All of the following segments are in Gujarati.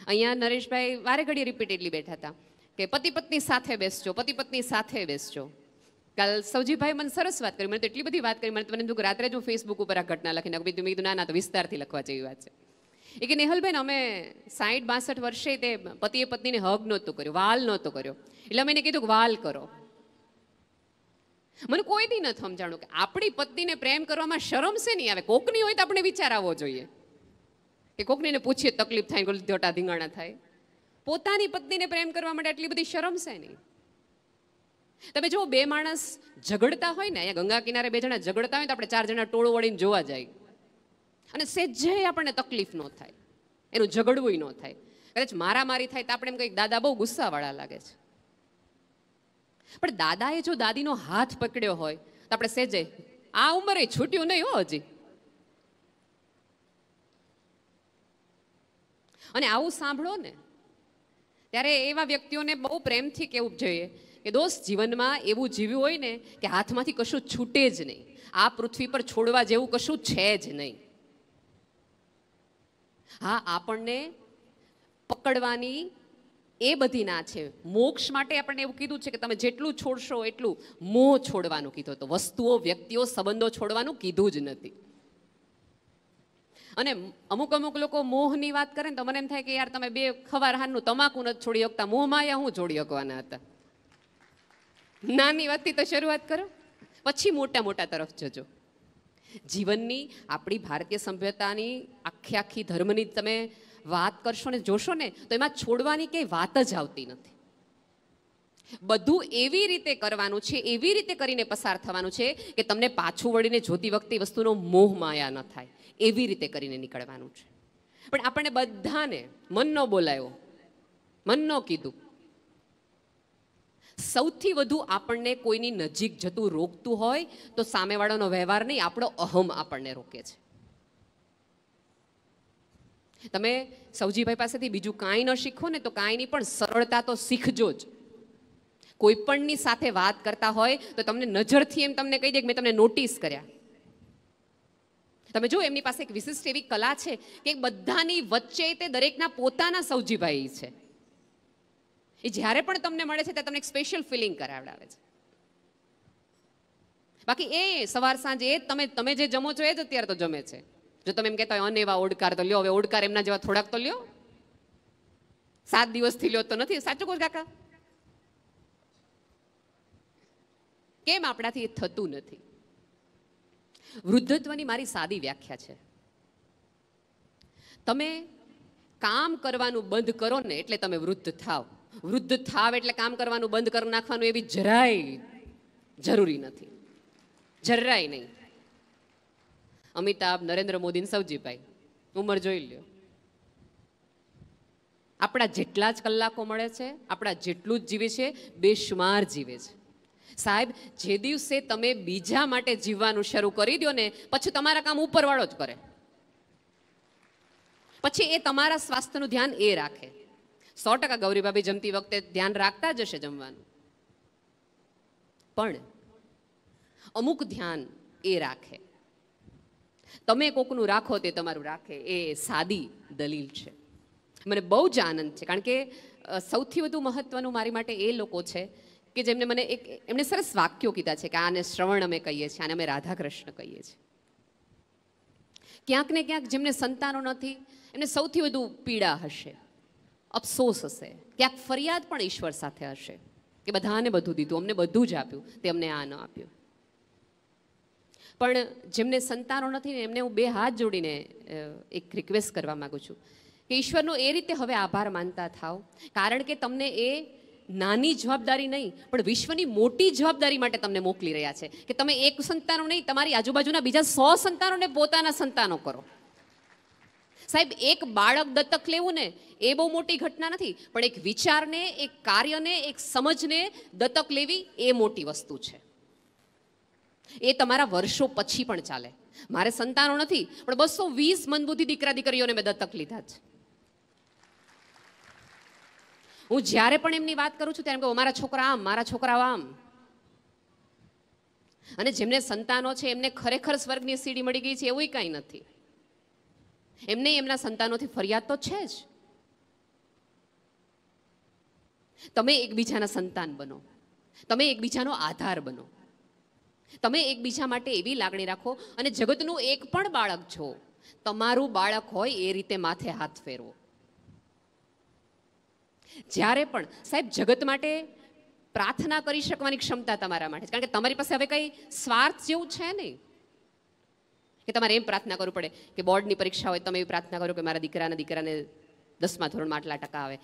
અહીંયા નરેશભાઈ વારે ઘડી રિપીટેડલી બેઠા હતા કે પતિ પત્ની સાથે બેસજો, પતિ પત્ની સાથે બેસજો. કાલ સૌજીભાઈ મને સરસ વાત કરી, મને તો એટલી બધી વાત કરી, મને તો રાત્રે જ હું ફેસબુક ઉપર આ ઘટના લખી નાખું. મેં કીધું ના તો વિસ્તારથી લખવા જેવી વાત છે. એ કે નેહલબેન અમે 60-62 વર્ષે તે પતિએ પત્નીને હગ નહોતું કર્યું, વાલ નહોતો કર્યો, એટલે અમે એને કીધું કે વાલ કરો. મને કોઈ દી નથી સમજાણું કે આપણી પત્નીને પ્રેમ કરવામાં શરમ છે નહીં આવે. કોકની હોય તો આપણે વિચાર આવવો જોઈએ કે કોકનીને પૂછીએ તકલીફ થાય, ધોટા ધીંગાણા થાય. પોતાની પત્નીને પ્રેમ કરવા માટે આટલી બધી શરમ છે નહીં. તમે જો બે માણસ ઝઘડતા હોય ને, અહીંયા ગંગા કિનારે બે જણા ઝઘડતા હોય તો આપણે 4 જણા ટોળું વળીને જોવા જાય અને સેજે આપણને તકલીફ ન થાય, એનું ઝઘડવું ન થાય. કદાચ મારામારી થાય તો આપણે એમ કંઈક દાદા બહુ ગુસ્સાવાળા લાગે છે, પણ દાદાએ જો દાદીનો હાથ પકડ્યો હોય તો આપણે સેજે આ ઉંમરે છૂટ્યું નહીં હો હજી. અને આવું સાંભળો ને ત્યારે એવા વ્યક્તિઓને બહુ પ્રેમથી કહેવું જોઈએ કે દોસ્ત, જીવનમાં એવું જીવ્યું હોય ને કે હાથમાંથી કશું છૂટે જ નહીં. આ પૃથ્વી પર છોડવા જેવું કશું છે જ નહીં. હા, આપણને પકડવાની એ બધી ના છે. મોક્ષ માટે આપણને એવું કીધું છે કે તમે જેટલું છોડશો એટલું મોહ છોડવાનું કીધું. તો વસ્તુઓ, વ્યક્તિઓ, સંબંધો છોડવાનું કીધું જ નથી. અને અમુક લોકો મોહની વાત કરે ને તો મને એમ થાય કે યાર તમે 2 ખવારહાનનું તમાકુ નથી છોડી શકતા, મોહમાયા હું છોડી શકવાના હતા. નાની વાતથી તો શરૂઆત કરો, પછી મોટા તરફ જજો. જીવનની આપણી ભારતીય સભ્યતાની આખી ધર્મની તમે વાત કરશો ને જોશો ને તો એમાં છોડવાની કંઈ વાત જ આવતી નથી. બધું એવી રીતે કરવાનું છે, એવી રીતે કરીને પસાર થવાનું છે કે તમને પાછું વળીને જોતી વખતે વસ્તુનો મોહ માયા ન થાય, એવી રીતે કરીને નીકળવાનું છે. પણ આપણને બધાને મન ન બોલાયો, મન ન કીધું. સૌથી વધુ આપણને કોઈની નજીક જતું રોકતું હોય તો સામેવાળાનો વ્યવહાર નહીં, આપણો અહમ આપણને રોકે છે. તમે સૌજીભાઈ પાસેથી બીજું કાંઈ ન શીખો ને તો કાંઈ નહીં, પણ સરળતા તો શીખજો જ. કોઈ પણની સાથે વાત કરતા હોય તો તમને નજરથી એમ તમને કહી દે કે મેં તમને નોટિસ કર્યા. તમે જો એમની પાસે એક વિશિષ્ટ એવી કલા છે કે બધાની વચ્ચે તે દરેકના પોતાના સૌજીભાઈ છે. એ જ્યારે પણ તમને મળે છે ત્યારે તમને એક સ્પેશિયલ ફિલિંગ કરાવડાવે છે. બાકી એ સવાર સાંજે એ તમે જે જમો છો એ જ અત્યારે તો જમે છે. જો તમે એમ કહેતા હોય અનેવા ઓડકાર તો લ્યો, હવે ઓડકાર એમના જેવા થોડાક તો લ્યો. 7 દિવસથી લ્યો તો નથી. સાચું કહો કાકા? કેમ આપણાથી એ થતું નથી? વૃદ્ધત્વની મારી સાદી વ્યાખ્યા છે, તમે કામ કરવાનું બંધ કરો ને એટલે તમે વૃદ્ધ થાવ. વૃદ્ધ થાવ એટલે કામ કરવાનું બંધ કરી નાખવાનું એવી જરાય જરૂરી નથી, જરાય નહીં. અમિતાભ, નરેન્દ્ર મોદી, સૌજીભાઈ ઉંમર જોઈ લ્યો. આપણા જેટલા જ કલાકો મળે છે, આપણા જેટલું જ જીવે છે, બેશુમાર જીવે છે. સાહેબ, જે દિવસે તમે બીજા માટે જીવવાનું શરૂ કરી દો ને પછી તમારા કામ ઉપરવાળો જ કરે. પછી એ તમારા સ્વાસ્થ્યનું ધ્યાન એ રાખે. 100% ગૌરીભાભી જમતી વખતે ધ્યાન રાખતા જ હશે જમવાનું, પણ અમુક ધ્યાન એ રાખે. તમે કોકનું રાખો તે તમારું રાખે, એ સાદી દલીલ છે. મને બહુ જ આનંદ છે, કારણ કે સૌથી વધુ મહત્વનું મારી માટે એ લોકો છે કે જેમને મને એમને સરસ વાક્યો કીધા છે કે આને શ્રવણ અમે કહીએ છીએ, આને અમે રાધા કૃષ્ણ કહીએ છીએ. ક્યાંક ને ક્યાંક જેમને સંતાનો નથી એમને સૌથી વધુ પીડા હશે, અફસોસ હશે, ક્યાંક ફરિયાદ પણ ઈશ્વર સાથે હશે કે બધાને બધું દીધું, અમને બધું જ આપ્યું, તે અમને આ ન આપ્યું. પણ જેમને સંતાનો નથી ને એમને હું 2 હાથ જોડીને એક રિક્વેસ્ટ કરવા માગું છું કે ઈશ્વરનો એ રીતે હવે આભાર માનતા થાવ, કારણ કે તમને એ નાની જવાબદારી નહીં પણ વિશ્વની મોટી જવાબદારી માટે તમને મોકલી રહ્યા છે કે તમે એક સંતાનો નહીં, તમારી આજુબાજુના બીજા 100 સંતાનોને પોતાના સંતાનો કરો. સાહેબ, એક બાળક દત્તક લેવું ને એ બહુ મોટી ઘટના નથી, પણ એક વિચારને, એક કાર્યને, એક સમજને દત્તક લેવી એ મોટી વસ્તુ છે. એ તમારા વર્ષો પછી પણ ચાલે. મારે સંતાનો નથી પણ 220 મંદબુદ્ધિ દીકરા દીકરીઓને મેં દત્તક લીધા છે. હું જ્યારે પણ એમની વાત કરું છું ત્યારે કહું મારા છોકરા આમ, મારા છોકરાઓ આમ. અને જેમને સંતાનો છે એમને ખરેખર સ્વર્ગની સીડી મળી ગઈ છે એવું કંઈ નથી. એમને એમના સંતાનોથી ફરિયાદ તો છે જ, તમે એકબીજાના સંતાન બનો, તમે એકબીજાનો આધાર બનો, તમે એકબીજા માટે એવી લાગણી રાખો. અને જગતનું એક પણ બાળક જો તમારું બાળક હોય એ રીતે માથે હાથ ફેરવો. જ્યારે પણ સાહેબ જગત માટે પ્રાર્થના કરી શકવાની ક્ષમતા તમારા માટે, કારણ કે તમારી પાસે હવે કંઈ સ્વાર્થ જેવું છે નહીં કે તમારે એમ પ્રાર્થના કરવું પડે કે બોર્ડની પરીક્ષા હોય તમે એવી પ્રાર્થના કરો કે મારા દીકરાને 10મા ધોરણમાં આટલા ટકા આવે.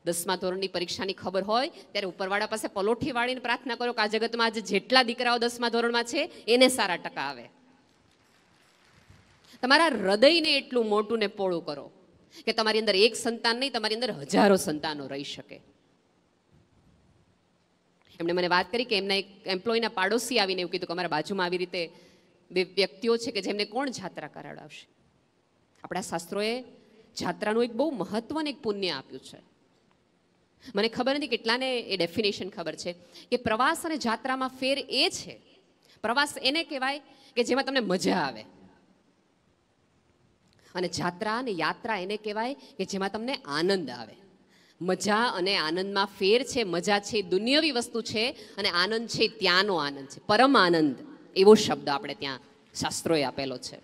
10મા ધોરણની પરીક્ષાની ખબર હોય ત્યારે ઉપરવાળા પાસે પલોઠી વાળીને પ્રાર્થના કરો કે આ જગતમાં આજે જેટલા દીકરાઓ 10મા ધોરણમાં છે એને સારા ટકા આવે. તમારા હૃદયને એટલું મોટું ને પોળું કરો કે તમારી અંદર એક સંતાન નહીં, તમારી અંદર હજારો સંતાનો રહી શકે. એમણે મને વાત કરી કે એમના એક એમ્પ્લોયના પાડોશી આવીને એવું કીધું કે અમારા બાજુમાં આવી રીતે 2 વ્યક્તિઓ છે કે જેમને કોણ જાત્રા કરાવડાવશે. આપણા શાસ્ત્રોએ જાત્રાનું એક બહુ મહત્વનું એક પુણ્ય આપ્યું છે. મને ખબર નથી કેટલાને એ ડેફિનેશન ખબર છે કે પ્રવાસ અને જાત્રામાં ફેર એ છે, પ્રવાસ એને કહેવાય કે જેમાં તમને મજા આવે, અને જાત્રા અને યાત્રા એને કહેવાય કે જેમાં તમને આનંદ આવે. મજા અને આનંદમાં ફેર છે. મજા છે દુનિયાવી વસ્તુ છે અને આનંદ છે ત્યાંનો આનંદ છે, પરમ આનંદ એવો શબ્દ આપણે ત્યાં શાસ્ત્રોએ આપેલો છે.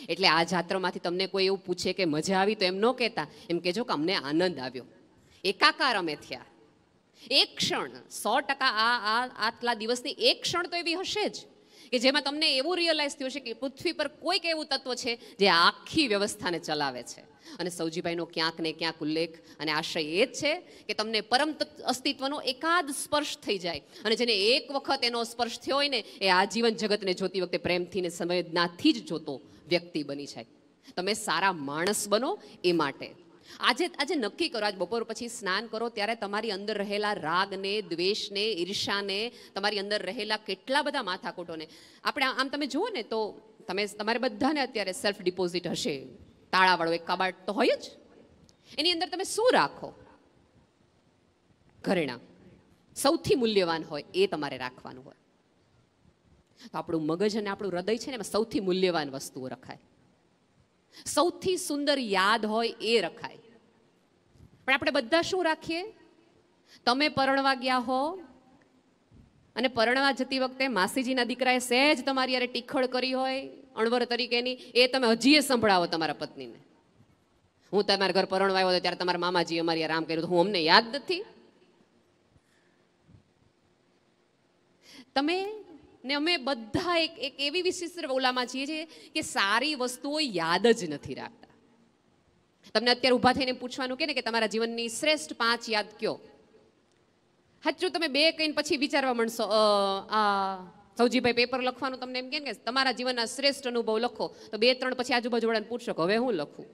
એટલે આ જાત્રામાંથી તમને કોઈ એવું પૂછે કે મજા આવી તો એમ ન કહેતા, એમ કહેજો કે અમને આનંદ આવ્યો, એકાકાર અમે થયા. એક ક્ષણ 100% આટલા દિવસની એક ક્ષણ તો એવી હશે જ કે જેમાં તમને એવું રિયલાઇઝ થયું છે કે પૃથ્વી પર કોઈક એવું તત્વ છે જે આખી વ્યવસ્થાને ચલાવે છે. અને સૌજીભાઈનો ક્યાંક ને ક્યાંક ઉલ્લેખ અને આશય એ જ છે કે તમને પરમ અસ્તિત્વનો એકાદ સ્પર્શ થઈ જાય, અને જેને એક વખત એનો સ્પર્શ થયો હોય ને એ આજીવન જગતને જોતી વખતે પ્રેમથી ને સંવેદનાથી જ જોતો વ્યક્તિ બની જાય. તમે સારા માણસ બનો એ માટે આજે નક્કી કરો, આજ બપોર પછી સ્નાન કરો ત્યારે તમારી અંદર રહેલા રાગને, દ્વેષને, ઈર્ષાને, તમારી અંદર રહેલા કેટલા બધા માથાકૂટોને આપણે આમ તમે જુઓ ને તો તમારે બધાને અત્યારે સેલ્ફ ડિપોઝિટ હશે, તાળાવાળો એક કબાટ તો હોય જ. એની અંદર તમે શું રાખો? ઘરેણાં સૌથી મૂલ્યવાન હોય એ તમારે રાખવાનું હોય. તો આપણું મગજ અને આપણું હૃદય છે ને એમાં સૌથી મૂલ્યવાન વસ્તુઓ રખાય, સૌથી સુંદર યાદ હોય એ રખાય. પણ આપણે બધા શું રાખીએ? તમે પરણવા ગયા હો અને પરણવા જતી વખતે માસીજીના દીકરાએ સહેજ તમારી યારે ટીખળ કરી હોય અણવર તરીકેની, એ તમે હજીએ સંભળાવો તમારા પત્નીને. હું તમારા ઘર પરણવા આવ્યો ત્યારે તમારા મામાજી અમારી રામ કર્યું, હું અમને યાદ નથી. તમે ને અમે બધા એક એવી વિશિષ્ટ ઓલામાં છીએ કે સારી વસ્તુઓ યાદ જ નથી રાખતા. તમને અત્યારે ઊભા થઈને પૂછવાનું કે ને કે તમારા જીવનની શ્રેષ્ઠ 5 યાદ કયો? સાચું તમે 2 કહીને પછી વિચારવા માંડશો. સૌજીભાઈ પેપર લખવાનું તમને એમ કે તમારા જીવનના શ્રેષ્ઠ અનુભવ લખો, તો 2-3 પછી આજુબાજુવાળાને પૂછશો કે હવે હું લખું.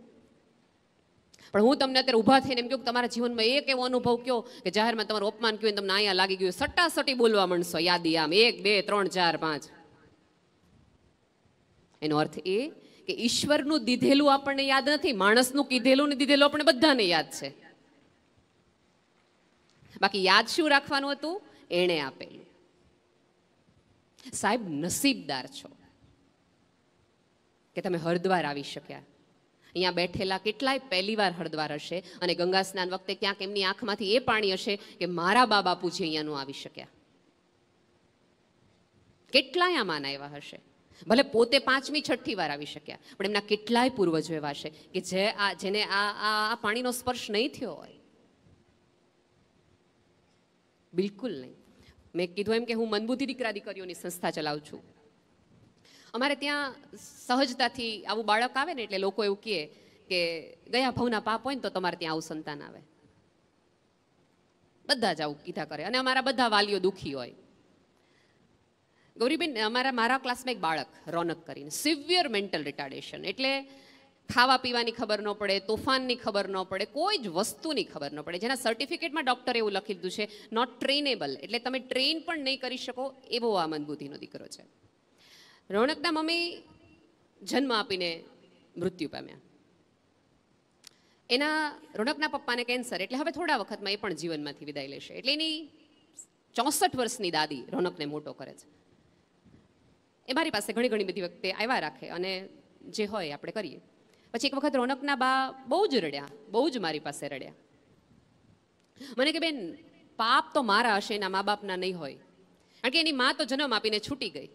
પણ હું તમને અત્યારે ઊભા થઈને એમ કહું કે તમારા જીવનમાં એક એવો અનુભવ કયો કે જાહેરમાં તમારું અપમાન કહ્યું તમને અહીંયા લાગી ગયું, સટ્ટાસટી બોલવા માંડશો યાદી આમ 1, 2, 3, 4, 5. એનો અર્થ એ કે ઈશ્વરનું દીધેલું આપણને યાદ નથી, માણસનું કીધેલું ને દીધેલું આપણે બધાને યાદ છે. બાકી યાદ શું રાખવાનું હતું? એણે આપેલું. સાહેબ નસીબદાર છો કે તમે હરિદ્વાર આવી શક્યા. અહીંયા બેઠેલા કેટલાય પહેલી વાર હરિદ્વાર હશે અને ગંગા સ્નાન વખતે ક્યાંક એમની આંખમાંથી એ પાણી હશે કે મારા બા બાપુજી અહીંયાનું આવી શક્યા. કેટલાય આમાં આવ્યા હશે, ભલે પોતે 5મી 6ઠી વાર આવી શક્યા, પણ એમના કેટલાય પૂર્વજો એવા હશે કે જેને આ પાણીનો સ્પર્શ નહીં થયો હોય. બિલકુલ નહીં. મેં કીધું એમ કે હું મનબુદ્ધિ દીકરા દીકરીઓની સંસ્થા ચલાવું છું. અમારે ત્યાં સહજતાથી આવું બાળક આવે ને એટલે લોકો એવું કહે કે ગયા ભાવના પાપ હોય ને તો તમારે ત્યાં આવું સંતાન આવે. બધા જ આવું કીધા કરે અને અમારા બધા વાલીઓ દુઃખી હોય. ગૌરીબેન, મારા ક્લાસમાં એક બાળક રોનક કરીને, સિવિયર મેન્ટલ રિટાર્ડેશન, એટલે ખાવા પીવાની ખબર ન પડે, તોફાનની ખબર ન પડે, કોઈ જ વસ્તુની ખબર ન પડે, જેના સર્ટિફિકેટમાં ડૉક્ટરે એવું લખી દીધું છે નોટ ટ્રેનેબલ, એટલે તમે ટ્રેન પણ નહીં કરી શકો એવો આ મંદબુદ્ધિનો દીકરો છે. રોનકના મમ્મી જન્મ આપીને મૃત્યુ પામ્યા. રોનકના પપ્પાને કેન્સર, એટલે હવે થોડા વખતમાં એ પણ જીવનમાંથી વિદાય લેશે. એટલે એની 64 વર્ષની દાદી રોનકને મોટો કરે છે. એ મારી પાસે ઘણી બધી વખતે આવ્યા રાખે અને જે હોય આપણે કરીએ. પછી એક વખત રોનકના બા બહુ જ રડ્યા, બહુ જ મારી પાસે રડ્યા. મને કે બેન પાપ તો મારા હશે, એના મા બાપના નહીં હોય. કારણ કે એની મા તો જન્મ આપીને છૂટી ગઈ,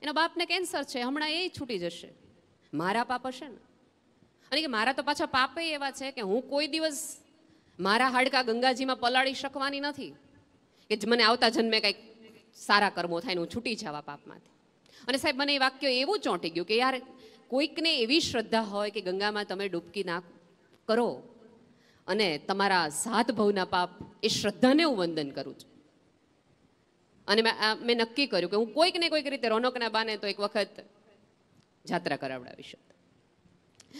એના બાપને કેન્સર છે, હમણાં એ છૂટી જશે. મારા પાપ હશે ને. અને કે મારા તો પાછા પાપ એવા છે કે હું કોઈ દિવસ મારા હાડકા ગંગાજીમાં પલાળી શકવાની નથી કે મને આવતા જન્મે કંઈક સારા કર્મો થાય ને હું છૂટી જવા પાપમાંથી. અને સાહેબ મને એ વાક્ય એવું ચોંટી ગયું કે યાર કોઈકને એવી શ્રદ્ધા હોય કે ગંગામાં તમે ડૂબકી નાખ કરો અને તમારા 7 ભવના પાપ, એ શ્રદ્ધાને હું વંદન કરું છું. અને મેં નક્કી કર્યું કે હું કોઈક ને કોઈક રીતે રોનકના બાને તો એક વખત જાત્રા કરાવડાવીશ.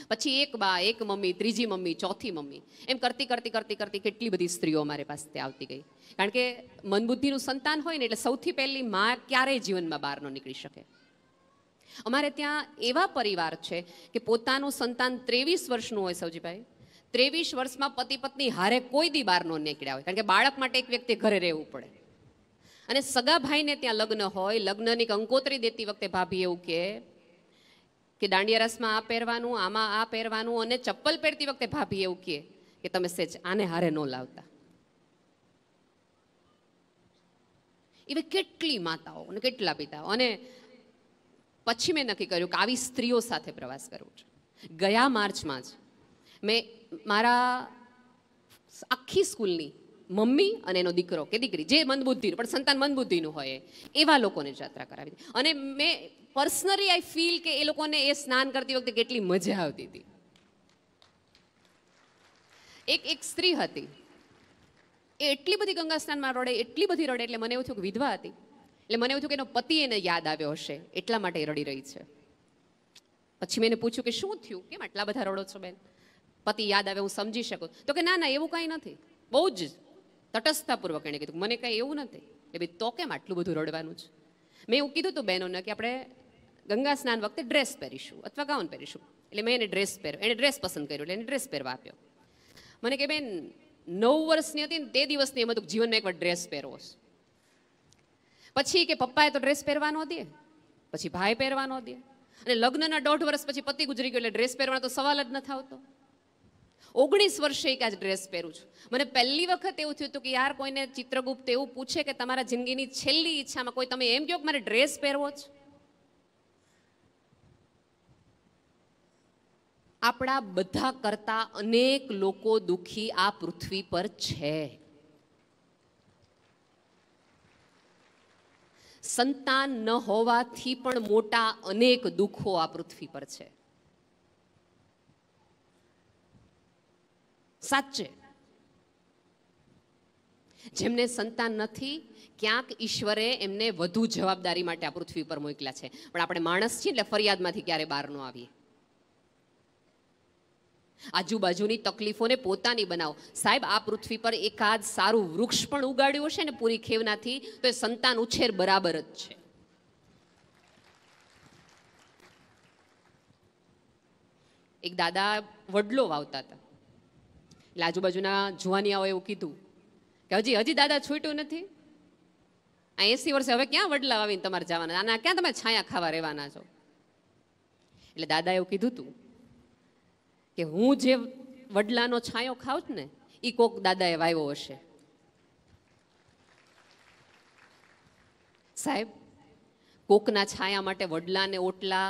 પછી એક બા, એક મમ્મી, ત્રીજી મમ્મી, ચોથી મમ્મી, એમ કરતી કરતી કરતી કરતી કેટલી બધી સ્ત્રીઓ અમારી પાસે આવતી ગઈ. કારણ કે મનબુદ્ધિનું સંતાન હોય ને એટલે સૌથી પહેલી માં ક્યારેય જીવનમાં બહાર ન નીકળી શકે. અમારે ત્યાં એવા પરિવાર છે કે પોતાનું સંતાન 23 વર્ષનું હોય સૌજીભાઈ, 23 વર્ષમાં પતિ પત્ની હારે કોઈ દી બહાર ન નીકળ્યા હોય. કારણ કે બાળક માટે એક વ્યક્તિ ઘરે રહેવું પડે. અને સગા ભાઈને ત્યાં લગ્ન હોય, લગ્નની કંકોત્રી દેતી વખતે ભાભી એવું કે દાંડિયા રસમાં આ પહેરવાનું, આમાં આ પહેરવાનું, અને ચપ્પલ પહેરતી વખતે ભાભી એવું કે તમે સેજ આને હારે ન લાવતા. એવી કેટલી માતાઓ અને કેટલા પિતાઓ. અને પછી મેં નક્કી કર્યું કે આવી સ્ત્રીઓ સાથે પ્રવાસ કરવો છે. ગયા માર્ચમાં જ મેં મારા આખી સ્કૂલની મમ્મી અને એનો દીકરો કે દીકરી, જે મંદબુદ્ધિનું પણ સંતાન મંદબુદ્ધિનું હોય એવા લોકોને જાત્રા કરાવી હતી. અને મેં પર્સનલી આઈ ફીલ કે એ લોકોને એ સ્નાન કરતી વખતે કેટલી મજા આવતી હતી. એક સ્ત્રી હતી, એ એટલી બધી ગંગા સ્નાનમાં રડે, એટલી બધી રડે, એટલે મને એવું થયું કે વિધવા હતી, એટલે મને એવું થયું કે એનો પતિ એને યાદ આવ્યો હશે એટલા માટે એ રડી રહી છે. પછી મેં એને પૂછ્યું કે શું થયું, કેમ આટલા બધા રડો છો બેન? પતિ યાદ આવે હું સમજી શકું. તો કે ના ના એવું કંઈ નથી. બહુ જ તટસ્થતાપૂર્વક એણે કીધું મને કંઈ એવું નથી. એટલે ભાઈ તો કેમ આટલું બધું રડવાનું છે? મેં એવું કીધું હતું બહેનોને કે આપણે ગંગા સ્નાન વખતે ડ્રેસ પહેરીશું અથવા ગાઉન પહેરીશું. એટલે મેં એને ડ્રેસ પહેર્યો, એને ડ્રેસ પસંદ કર્યો એટલે એને ડ્રેસ પહેરવા આપ્યો. મને કે બેન 9 વર્ષની હતી ને તે દિવસની એમ હતું જીવનમાં એકવાર ડ્રેસ પહેરવો છે. પછી કે પપ્પાએ તો ડ્રેસ પહેરવા ન દે, પછી ભાઈ પહેરવા ન દે, અને લગ્નના 1.5 વર્ષ પછી પતિ ગુજરી ગયો એટલે ડ્રેસ પહેરવાનો તો સવાલ જ નથી આવતો. 19 વર્ષે એક આજ ડ્રેસ પહેરું છું. મને પહેલી વખત એવું થયું હતું કે યાર કોઈને ચિત્રગુપ્ત એવું પૂછે કે તમારા જિંદગીની છેલ્લી ઈચ્છામાં કોઈ તમે એમ કહો કે મારે ડ્રેસ પહેરવો છે. આપણા બધા કરતા અનેક લોકો દુઃખી આ પૃથ્વી પર છે. સંતાન ન હોવાથી પણ મોટા અનેક દુઃખો આ પૃથ્વી પર છે. સાચે જેમને સંતાન નથી, ક્યાંક ઈશ્વરે એમને વધુ જવાબદારી માટે આ પૃથ્વી પર મોકલ્યા છે. પણ આપણે માણસ છીએ એટલે ફરિયાદમાંથી ક્યારે બહાર ન આવીએ. આજુબાજુની તકલીફોને પોતાની બનાવો. સાહેબ આ પૃથ્વી પર એકાદ સારું વૃક્ષ પણ ઉગાડ્યું હશે ને પૂરી ખેવનાથી તો એ સંતાન ઉછેર બરાબર જ છે. એક દાદા વડલો વાવતા હતા, એટલે આજુબાજુના જુવાનિયાઓ એવું કીધું કે હજી દાદા છૂટ્યું નથી, આ 80 વર્ષે હવે ક્યાં વડલા વાવીને તમારે જવાના, આના ક્યાં તમે છાયા ખાવા રહેવાના છો? એટલે દાદા એવું કીધું હતું કે હું જે વડલાનો છાંયો ખાઉં ને એ કોક દાદાએ વાવ્યો હશે. સાહેબ કોકના છાયા માટે વડલાને ઓટલા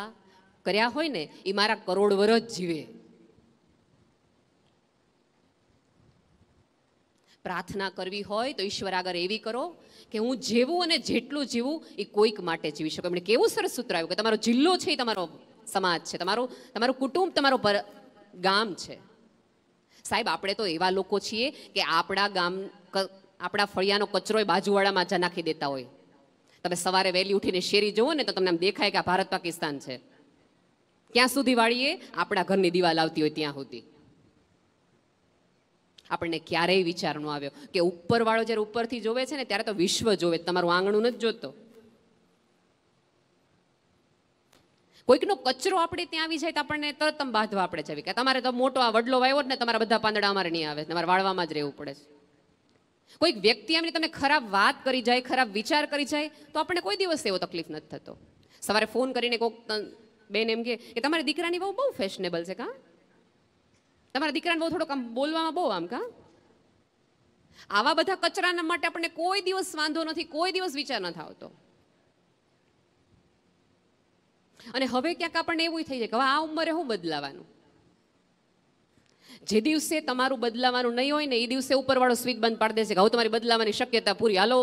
કર્યા હોય ને એ મારા કરોડ વર્ષ જીવે. પ્રાર્થના કરવી હોય તો ઈશ્વર આગળ એવી કરો કે હું જેવું અને જેટલું જીવું એ કોઈક માટે જીવી શકું. એમણે કેવું સરસ સૂત્ર આવ્યું કે તમારો જિલ્લો છે એ તમારો સમાજ છે, તમારું કુટુંબ તમારો ગામ છે. સાહેબ આપણે તો એવા લોકો છીએ કે આપણા ફળિયાનો કચરો બાજુવાળામાં જા નાખી દેતા હોય. તમે સવારે વહેલી ઉઠીને શેરી જુઓ ને તો તમને આમ દેખાય કે આ ભારત પાકિસ્તાન છે. ક્યાં સુધી વાળીએ? આપણા ઘરની દિવાલ આવતી હોય ત્યાં સુધી. આપણને ક્યારેય વિચાર ન આવ્યો કે ઉપરવાળો જ્યારે ઉપરથી જોવે છે ને ત્યારે તો વિશ્વ જોવે, તમારું આંગણું નથી જોતો. કોઈકનો કચરો આપણે ત્યાં આવી જાય તો આપણને તરત બાંધવા આપણે જવી કે તમારે તો મોટો આ વડલો વાવ્યો ને તમારા બધા પાંદડા અમારે નહીં આવે, તમારે વાળવામાં જ રહેવું પડે છે. કોઈક વ્યક્તિ એમની તમને ખરાબ વાત કરી જાય, ખરાબ વિચાર કરી જાય તો આપણને કોઈ દિવસ એવો તકલીફ નથી થતો. સવારે ફોન કરીને કોઈક બેન એમ કે તમારી દીકરાની બહુ ફેશનેબલ છે, કા તમારા દીકરાને બહુ થોડોક આમ બોલવામાં બહુ આમ કા. આવા બધા કચરાના માટે આપણને કોઈ દિવસ વાંધો નથી, કોઈ દિવસ વિચાર નથી આવતો. અને હવે ક્યાંક આપણને એવું થઈ જાય કે હવે આ ઉંમરે હું બદલાવાનું. જે દિવસે તમારું બદલાવાનું નહીં હોય ને એ દિવસે ઉપરવાળો સ્વિચ બંધ પાડી દેશે કે હવે તમારી બદલાવાની શક્યતા પૂરી, હાલો